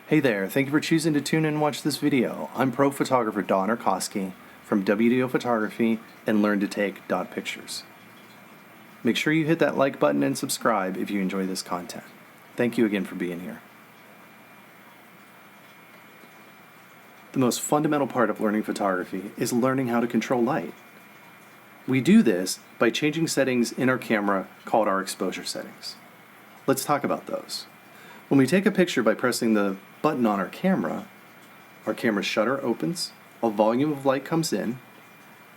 Hey there, thank you for choosing to tune in and watch this video. I'm pro photographer Don Orkoskey from WDO Photography and Learn to Take dot pictures. Make sure you hit that like button and subscribe if you enjoy this content. Thank you again for being here. The most fundamental part of learning photography is learning how to control light. We do this by changing settings in our camera called our exposure settings. Let's talk about those. When we take a picture by pressing the button on our camera's shutter opens, a volume of light comes in,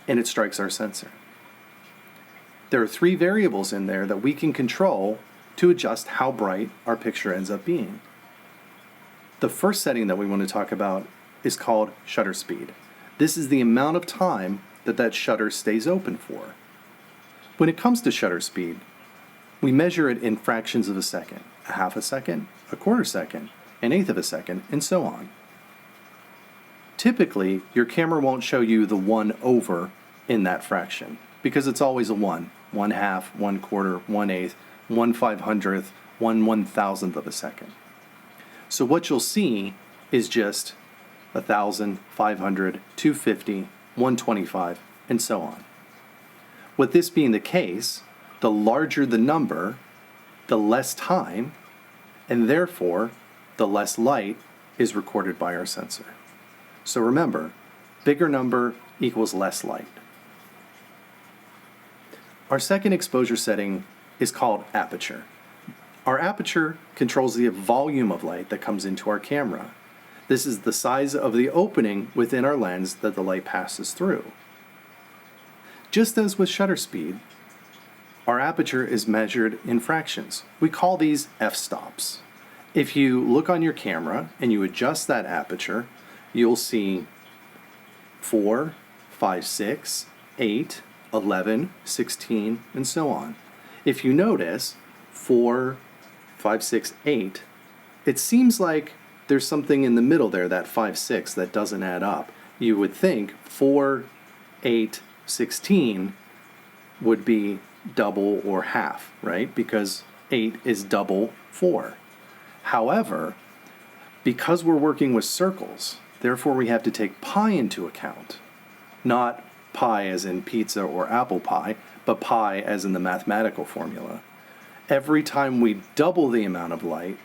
and it strikes our sensor. There are three variables in there that we can control to adjust how bright our picture ends up being. The first setting that we want to talk about is called shutter speed. This is the amount of time that shutter stays open for. When it comes to shutter speed, we measure it in fractions of a second, a half a second, a quarter second, an eighth of a second, and so on. Typically, your camera won't show you the 1 over in that fraction because it's always a 1 half, 1 quarter, 1/8, 1/500th, 1/1000th of a second. So what you'll see is just 1,000, 500, 250, 125, and so on. With this being the case, the larger the number, the less time, and therefore the less light is recorded by our sensor. So remember, bigger number equals less light. Our second exposure setting is called aperture. Our aperture controls the volume of light that comes into our camera. This is the size of the opening within our lens that the light passes through. Just as with shutter speed, our aperture is measured in fractions. We call these f-stops. If you look on your camera and you adjust that aperture, you'll see 4, 5, 6, 8, 11, 16, and so on. If you notice 4, 5, 6, 8, it seems like there's something in the middle there, that 5, 6, that doesn't add up. You would think 4, 8, 16 would be double or half, right? Because 8 is double 4. However, because we're working with circles, therefore we have to take pi into account. Not pi as in pizza or apple pie, but pi as in the mathematical formula. Every time we double the amount of light,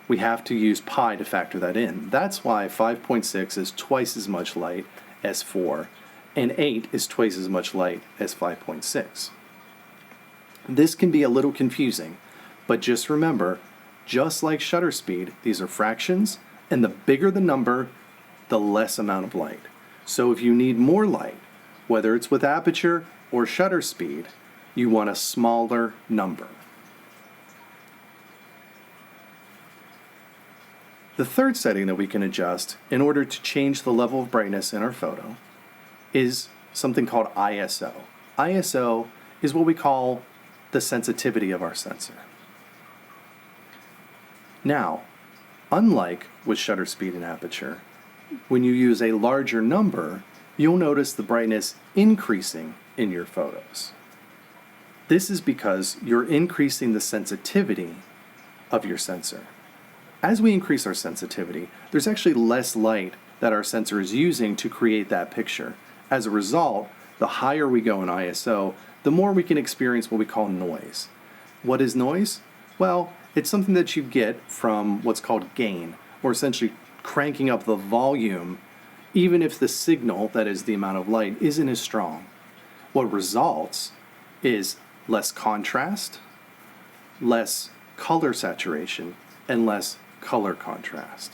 we have to use pi to factor that in. That's why 5.6 is twice as much light as 4, and 8 is twice as much light as 5.6. This can be a little confusing, but just remember, just like shutter speed, these are fractions, and the bigger the number, the less amount of light. So if you need more light, whether it's with aperture or shutter speed, you want a smaller number. The third setting that we can adjust in order to change the level of brightness in our photo is something called ISO. ISO is what we call the sensitivity of our sensor. Now, unlike with shutter speed and aperture, when you use a larger number, you'll notice the brightness increasing in your photos. This is because you're increasing the sensitivity of your sensor. As we increase our sensitivity, there's actually less light that our sensor is using to create that picture. As a result, the higher we go in ISO, the more we can experience what we call noise. What is noise? Well, it's something that you get from what's called gain, or essentially cranking up the volume, even if the signal, that is the amount of light, isn't as strong. What results is less contrast, less color saturation, and less color contrast.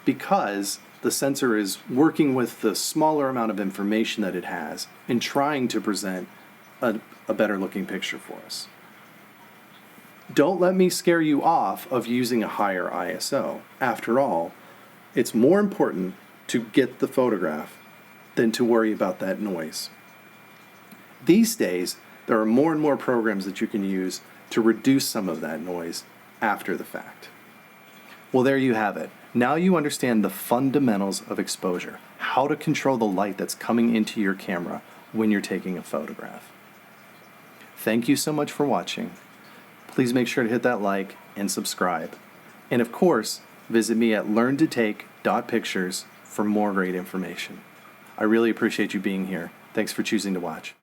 Because the sensor is working with the smaller amount of information that it has and trying to present a better looking picture for us. Don't let me scare you off of using a higher ISO. After all, it's more important to get the photograph than to worry about that noise. These days, there are more and more programs that you can use to reduce some of that noise after the fact. Well, there you have it. Now you understand the fundamentals of exposure, how to control the light that's coming into your camera when you're taking a photograph. Thank you so much for watching. Please make sure to hit that like and subscribe. And of course, visit me at learntotake.pictures for more great information. I really appreciate you being here. Thanks for choosing to watch.